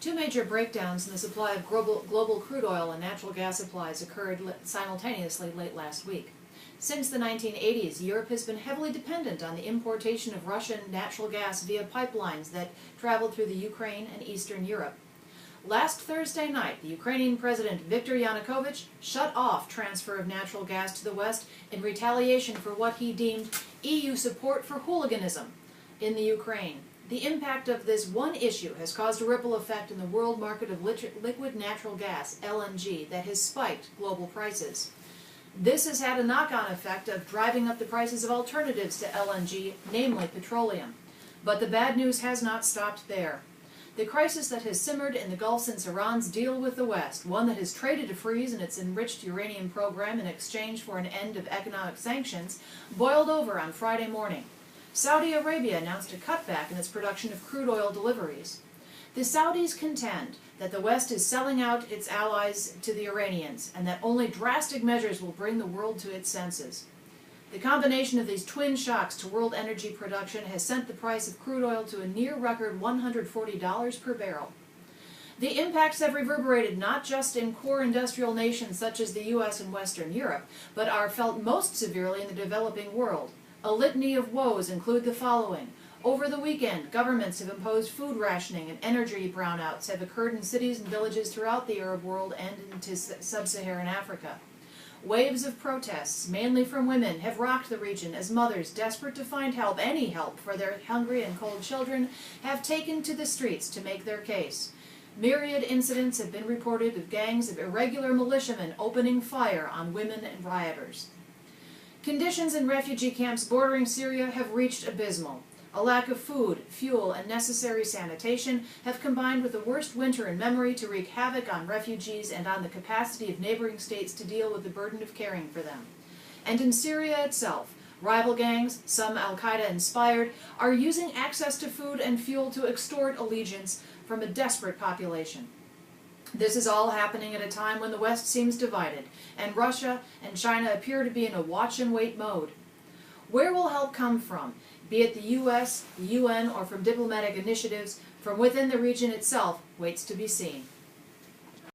Two major breakdowns in the supply of global crude oil and natural gas supplies occurred simultaneously late last week. Since the 1980s, Europe has been heavily dependent on the importation of Russian natural gas via pipelines that traveled through the Ukraine and Eastern Europe. Last Thursday night, the Ukrainian President Viktor Yanukovych shut off transfer of natural gas to the West in retaliation for what he deemed EU support for hooliganism in the Ukraine. The impact of this one issue has caused a ripple effect in the world market of liquid natural gas, LNG, that has spiked global prices. This has had a knock-on effect of driving up the prices of alternatives to LNG, namely petroleum. But the bad news has not stopped there. The crisis that has simmered in the Gulf since Iran's deal with the West, one that has traded a freeze in its enriched uranium program in exchange for an end of economic sanctions, boiled over on Friday morning. Saudi Arabia announced a cutback in its production of crude oil deliveries. The Saudis contend that the West is selling out its allies to the Iranians, and that only drastic measures will bring the world to its senses. The combination of these twin shocks to world energy production has sent the price of crude oil to a near-record $140 per barrel. The impacts have reverberated not just in core industrial nations such as the U.S. and Western Europe, but are felt most severely in the developing world. A litany of woes include the following. Over the weekend, governments have imposed food rationing and energy brownouts have occurred in cities and villages throughout the Arab world and into sub-Saharan Africa. Waves of protests, mainly from women, have rocked the region as mothers, desperate to find help, any help, for their hungry and cold children, have taken to the streets to make their case. Myriad incidents have been reported of gangs of irregular militiamen opening fire on women and rioters. Conditions in refugee camps bordering Syria have reached abysmal. A lack of food, fuel, and necessary sanitation have combined with the worst winter in memory to wreak havoc on refugees and on the capacity of neighboring states to deal with the burden of caring for them. And in Syria itself, rival gangs, some al-Qaeda inspired, are using access to food and fuel to extort allegiance from a desperate population. This is all happening at a time when the West seems divided, and Russia and China appear to be in a watch-and-wait mode. Where will help come from, be it the U.S., the UN, or from diplomatic initiatives from within the region itself, waits to be seen.